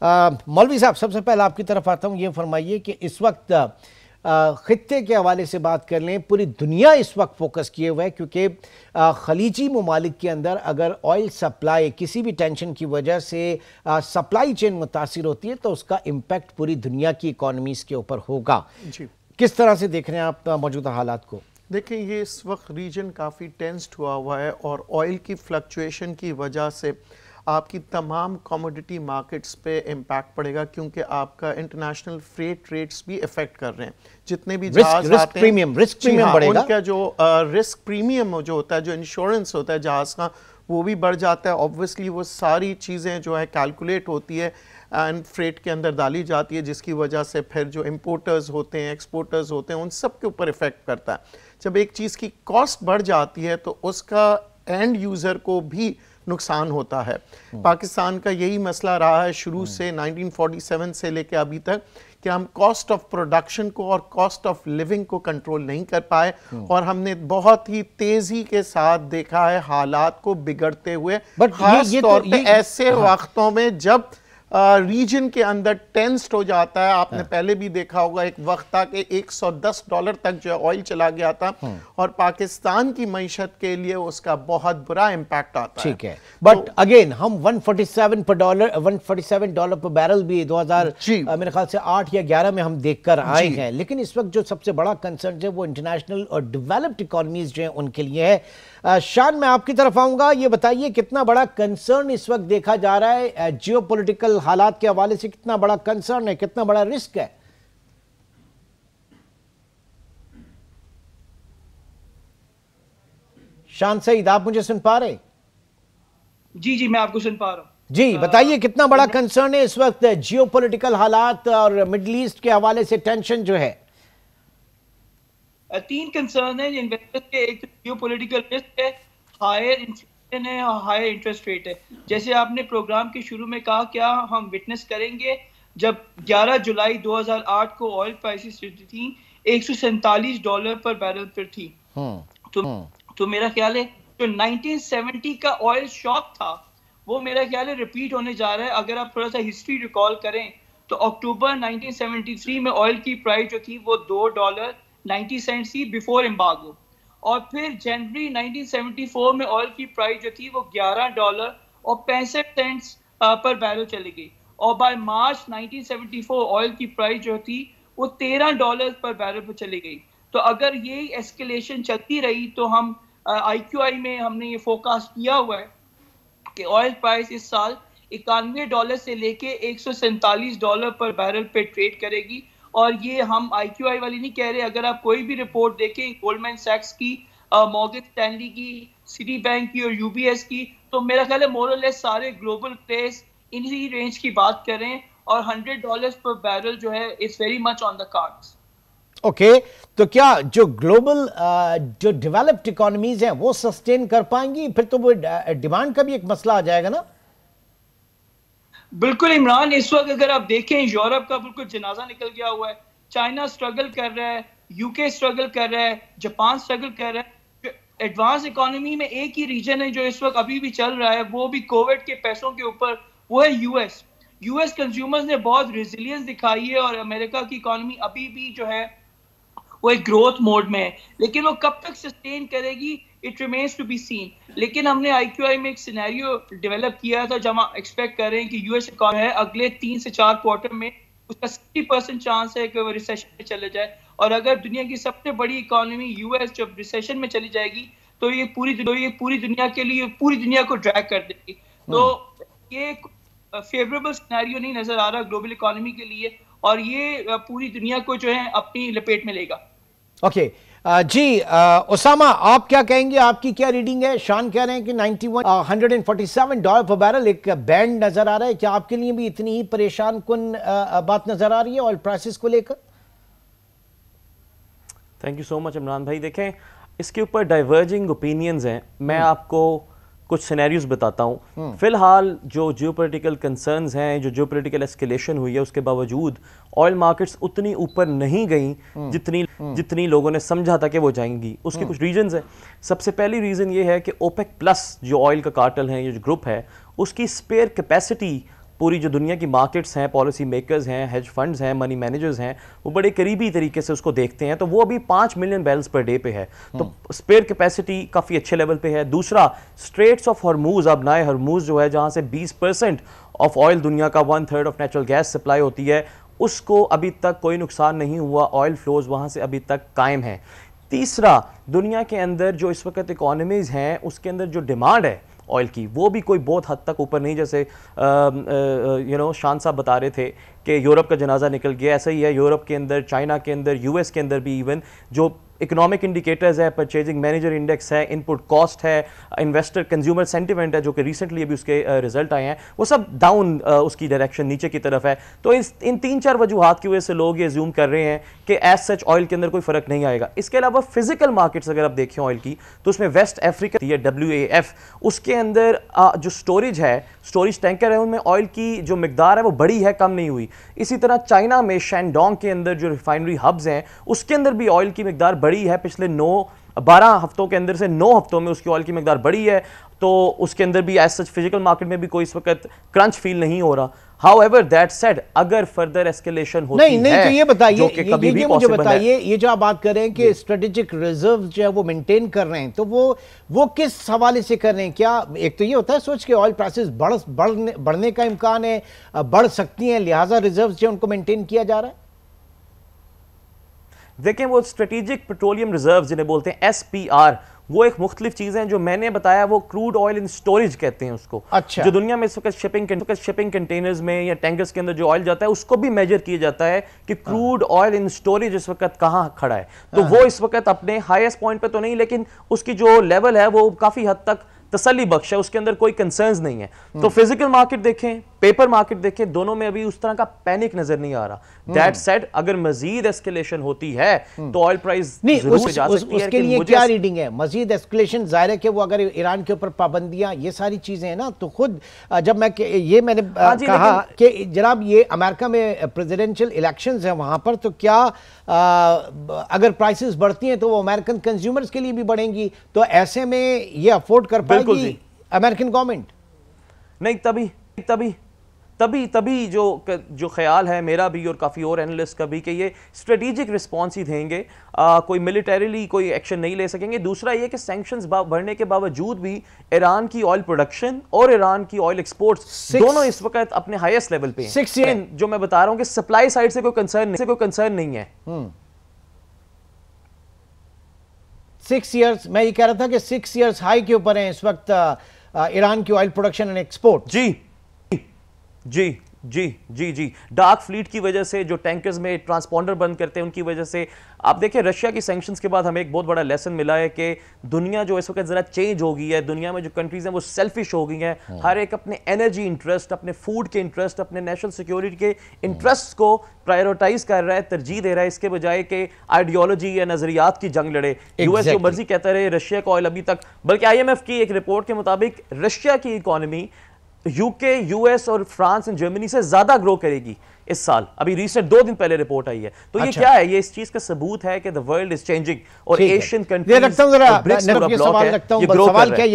मौलवी साहब, सबसे पहले आपकी तरफ आता हूँ, ये फरमाइए कि इस वक्त खित्ते के हवाले से बात कर लें, पूरी दुनिया इस वक्त फोकस किए हुए है क्योंकि खलीजी ममालिक के अंदर अगर ऑयल सप्लाई किसी भी टेंशन की वजह से सप्लाई चेन मुतासिर होती है तो उसका इम्पैक्ट पूरी दुनिया की इकॉनमीज के ऊपर होगा जी। किस तरह से देख रहे हैं आप मौजूदा हालात को? देखिए, ये इस वक्त रीजन काफ़ी टेंस्ड हुआ है और ऑयल की फ्लक्चुएशन की वजह से आपकी तमाम कमोडिटी मार्केट्स पे इम्पैक्ट पड़ेगा क्योंकि आपका इंटरनेशनल फ्रेट रेट्स भी इफेक्ट कर रहे हैं। जितने भी जहाज आते हैं, रिस्क प्रीमियम बढ़ेगा, उनका जो रिस्क प्रीमियम जो होता है, जो इंश्योरेंस होता है जहाज का, वो भी बढ़ जाता है। ऑब्वियसली वो सारी चीज़ें जो है कैलकुलेट होती है एंड फ्रेट के अंदर डाली जाती है, जिसकी वजह से फिर जो इम्पोर्टर्स होते हैं, एक्सपोर्टर्स होते हैं, उन सब के ऊपर इफेक्ट करता है। जब एक चीज़ की कॉस्ट बढ़ जाती है तो उसका एंड यूज़र को भी नुकसान होता है। पाकिस्तान का यही मसला रहा है शुरू से, 1947 से लेकर अभी तक, कि हम कॉस्ट ऑफ प्रोडक्शन को और कॉस्ट ऑफ लिविंग को कंट्रोल नहीं कर पाए और हमने बहुत ही तेजी के साथ देखा है हालात को बिगड़ते हुए, खास तौर पे ऐसे वक्तों में जब रीजन के अंदर टेंस्ड हो जाता है। आपने पहले भी देखा होगा, एक वक्त था कि $110 तक जो ऑयल चला गया था और पाकिस्तान की मईशत के लिए उसका बहुत बुरा इम्पैक्ट आता है। ठीक है, बट अगेन हम $147 पर बैरल भी 2000 मेरे ख्याल से 8 या 11 में हम देखकर आए हैं। लेकिन इस वक्त जो सबसे बड़ा कंसर्न है वो इंटरनेशनल और डेवलप्ड इकोनॉमीज जो है उनके लिए है। शान, मैं आपकी तरफ आऊंगा, ये बताइए कितना बड़ा कंसर्न इस वक्त देखा जा रहा है जियोपॉलिटिकल हालात के हवाले से? कितना बड़ा कंसर्न है, कितना बड़ा रिस्क है? शान सईद, आप मुझे सुन पा रहे? जी, मैं आपको सुन पा रहा हूं जी। बताइए कितना बड़ा कंसर्न है इस वक्त जियोपॉलिटिकल हालात और मिडिल ईस्ट के हवाले से टेंशन जो है? 3 कंसर्न है इन्वेस्टर्स के। एक जियोपॉलिटिकल रिस्क है, हायर इन्फ्लेशन है और हायर इंटरेस्ट रेट है। जैसे आपने प्रोग्राम के शुरू में कहा, क्या हम विटनेस करेंगे जब 11 जुलाई 2008 को ऑयल प्राइसेस थी $147 पर बैरल पर थी। तो मेरा ख्याल है जो 1970 का ऑयल शॉक था वो मेरा ख्याल है रिपीट होने जा रहा है। अगर आप थोड़ा सा हिस्ट्री रिकॉल करें तो अक्टूबर 1973 में ऑयल की प्राइस जो थी वो $2.90 थी बिफोर एम्बार्गो, और फिर जनवरी 1974 में ऑयल की प्राइस जो थी वो $11.65 पर बैरल चली गई, और बाय मार्च 1974 ऑयल की प्राइस जो थी वो $13 पर बैरल पर चली गई। तो अगर ये एस्केलेशन चलती रही तो हम IQI में हमने ये फोरकास्ट किया हुआ है कि ऑयल प्राइस इस साल $91 से लेके $147 पर बैरल पे ट्रेड करेगी। और ये हम IQI वाली नहीं कह रहे, अगर आप कोई भी रिपोर्ट देखें गोल्डमैन सैक्स की, मॉर्गन स्टैनली की, सिटी बैंक की और UBS की, तो मेरा ख्याल है मोर और लेस सारे ग्लोबल प्लेयर्स इन्हीं रेंज की बात करें और $100 पर बैरल जो है it's very much on the cards. Okay, तो क्या जो ग्लोबल जो डेवलप्ड इकोनॉमीज हैं वो सस्टेन कर पाएंगी? फिर तो वो डिमांड का भी एक मसला आ जाएगा ना। बिल्कुल इमरान, इस वक्त अगर आप देखें यूरोप का बिल्कुल जनाजा निकल गया हुआ है। चाइना स्ट्रगल कर रहा है, UK स्ट्रगल कर रहा है, जापान स्ट्रगल कर रहा है। एडवांस इकोनॉमी में एक ही रीजन है जो इस वक्त अभी भी चल रहा है, वो भी कोविड के पैसों के ऊपर, वो है US कंज्यूमर्स ने बहुत रेजिलियंस दिखाई है और अमेरिका की इकोनॉमी अभी भी जो है वो एक ग्रोथ मोड में है, लेकिन वो कब तक सस्टेन करेगी it remains to be seen. लेकिन हमने IQI में एक सिनेरियो डेवलप किया था जब हम एक्सपेक्ट कर रहे हैं कि US इकोनॉमी है अगले 3 से 4 क्वार्टर में उसका 60% चांस है कि वो रिसेशन में चले जाए, और अगर दुनिया की सबसे बड़ी इकोनॉमी US जब रिसेशन में चली जाएगी तो ये पूरी दुनिया के लिए पूरी दुनिया को ड्रैग कर देगी। तो ये फेवरेबल सिनेरियो नहीं नजर आ रहा ग्लोबल इकोनॉमी के लिए, और ये पूरी दुनिया को जो है अपनी लपेट में लेगा। ओके जी, उसामा आप क्या कहेंगे, आपकी क्या रीडिंग है? शान कह रहे हैं कि $147 पर बैरल एक बैंड नजर आ रहा है, क्या आपके लिए भी इतनी ही परेशान कुन बात नजर आ रही है ऑयल प्राइसेस को लेकर? Thank you so much Imran भाई। देखें, इसके ऊपर डाइवर्जिंग ओपिनियंस हैं। मैं आपको कुछ सिनेरियोज बताता हूँ। फिलहाल जो जियोपॉलिटिकल कंसर्न्स हैं, जो जियोपॉलिटिकल एस्केलेशन हुई है, उसके बावजूद ऑयल मार्केट्स उतनी ऊपर नहीं गई जितनी लोगों ने समझा था कि वो जाएंगी। उसके कुछ रीजंस हैं। सबसे पहली रीज़न ये है कि OPEC प्लस जो ऑयल का कार्टेल है, ये जो ग्रुप है, उसकी स्पेयर कैपेसिटी पूरी जो दुनिया की मार्केट्स हैं, पॉलिसी मेकर्स हैं, हेज फंड्स हैं, मनी मैनेजर्स हैं, वो बड़े करीबी तरीके से उसको देखते हैं, तो वो अभी 5 मिलियन बैरल्स पर डे पे है, तो स्पेयर कैपेसिटी काफ़ी अच्छे लेवल पे है। दूसरा, स्ट्रेट्स ऑफ हॉर्मूज, अब नाए हॉर्मूज जो है, जहाँ से 20% ऑफ ऑयल, दुनिया का 1/3 ऑफ नेचुरल गैस सप्लाई होती है, उसको अभी तक कोई नुकसान नहीं हुआ, ऑयल फ्लोज वहाँ से अभी तक कायम है। तीसरा, दुनिया के अंदर जो इस वक्त इकोनॉमीज़ हैं उसके अंदर जो डिमांड है ऑयल की, वो भी कोई बहुत हद तक ऊपर नहीं, जैसे शान साहब बता रहे थे कि यूरोप का जनाजा निकल गया, ऐसा ही है यूरोप के अंदर, चाइना के अंदर, यूएस के अंदर भी इवन जो इकोनॉमिक इंडिकेटर्स है, परचेजिंग मैनेजर इंडेक्स है, इनपुट कॉस्ट है, इन्वेस्टर कंज्यूमर सेंटिमेंट है, जो कि रिसेंटली अभी उसके रिजल्ट आए हैं, वो सब डाउन उसकी डायरेक्शन नीचे की तरफ है। तो इन 3-4 वजूहात की वजह से लोग ये ज्यूम कर रहे हैं कि एज सच ऑयल के अंदर कोई फर्क नहीं आएगा। इसके अलावा फिजिकल मार्केट्स अगर आप देखें ऑयल की, तो उसमें वेस्ट अफ्रीका WAF, उसके अंदर जो स्टोरेज है, स्टोरेज टैंकर है, उनमें ऑयल की जो मिकदार है वो बड़ी है, कम नहीं हुई। इसी तरह चाइना में शैनडोंग के अंदर जो रिफाइनरी हब्स हैं, उसके अंदर भी ऑयल की मिकदार बड़ी है, पिछले 12 हफ्तों के अंदर से 9 हफ्तों में उसकी ऑयल की मिकदार बड़ी है, तो उसके अंदर भी एज सच फिजिकल मार्केट में भी कोई इस वक्त क्रंच फील नहीं हो रहा। However, that said, अगर फर्दर एस्केलेशन होती है, नहीं तो ये बताइए, ये मुझे बताइए, ये जो आप बात कर रहे हैं कि स्ट्रेटेजिक रिजर्व जो है वो मेंटेन कर रहे हैं, तो वो किस हवाले से कर रहे हैं? क्या एक तो ये होता है सोच के ऑयल प्राइसेस बढ़ने का इम्कान है, बढ़ सकती हैं, लिहाजा रिजर्व जो उनको मेंटेन किया जा रहा है? देखें, वो स्ट्रेटेजिक पेट्रोलियम रिजर्व जिन्हें बोलते हैं SPR, वो एक मुख्तलिफ चीज़ें हैं। जो मैंने बताया वो क्रूड ऑयल इन स्टोरेज कहते हैं उसको। अच्छा। जो दुनिया में इस वक्त शिपिंग कंटेनर्स में या टैंकर्स के अंदर जो ऑयल जाता है, उसको भी मेजर किया जाता है कि क्रूड ऑयल इन स्टोरेज इस वक्त कहाँ खड़ा है। तो वो इस वक्त अपने हाईएस्ट पॉइंट पे तो नहीं, लेकिन उसकी जो लेवल है वो काफ़ी हद तक तसल्ली बख्श है, उसके अंदर कोई कंसर्न्स नहीं है। तो फिजिकल मार्केट देखें, पेपर मार्केट देखें, दोनों में अभी उस तरह का पैनिक नजर नहीं आ रहा। दैट सेड, अगर मजीद एस्केलेशन होती है तो ऑयल प्राइस जरूर जा सकती है। उसके लिए क्या रीडिंग है? मजीद एस्केलेशन, जाहिर है कि वो अगर ईरान के ऊपर पाबंदियां, ये सारी चीजें हैं ना, तो खुद जब मैंने कहा कि जनाब ये अमेरिका में प्रेसिडेंशियल इलेक्शंस हैं वहां पर, तो क्या अगर प्राइसेस बढ़ती हैं तो वो अमेरिकन कंज्यूमर्स के लिए भी बढ़ेंगी, तो ऐसे में ये अफोर्ड कर पाएगी अमेरिकन गवर्नमेंट? नहीं, तभी जो ख्याल है मेरा भी और काफ़ी और एनालिस्ट का भी कि ये स्ट्रेटेजिक रिस्पॉन्स ही देंगे, कोई मिलिटरीली कोई एक्शन नहीं ले सकेंगे। दूसरा ये कि सैंक्शंस बढ़ने के बावजूद भी ईरान की ऑयल प्रोडक्शन और ईरान की ऑयल एक्सपोर्ट्स दोनों इस वक्त अपने हाईएस्ट लेवल पे हैं। जो मैं बता रहा हूं कि सप्लाई साइड से कोई कंसर्न नहीं है। 6 इयर्स, मैं ये कह रहा था कि 6 इयर्स हाई के ऊपर है इस वक्त ईरान की ऑयल प्रोडक्शन एंड एक्सपोर्ट। जी डार्क फ्लीट की वजह से, जो टैंकर्स में ट्रांसपॉन्डर बंद करते हैं उनकी वजह से। आप देखिए, रशिया की सैंक्शंस के बाद हमें एक बहुत बड़ा लेसन मिला है कि दुनिया जो इस वक्त जरा चेंज हो गई है। दुनिया में जो कंट्रीज हैं वो सेल्फिश हो गई हैं, हर एक अपने एनर्जी इंटरेस्ट, अपने फूड के इंटरेस्ट, अपने नेशनल सिक्योरिटी के इंटरेस्ट को प्रायोरिटाइज कर रहा है, तरजीह दे रहा है, इसके बजाय कि आइडियोलॉजी या नजरियात की जंग लड़े। यूएस जो मर्जी कहता रहे, रशिया का ऑयल अभी तक, बल्कि IMF की एक रिपोर्ट के मुताबिक रशिया की इकोनॉमी UK, US और फ्रांस और जर्मनी से ज्यादा ग्रो करेगी इस साल। अभी रिसेंट 2 दिन पहले रिपोर्ट आई है। तो ये क्या है? ये इस चीज का सबूत है कि द वर्ल्ड इज चेंजिंग और एशियन कंट्रीज, ये ग्रो कर रहे हैं।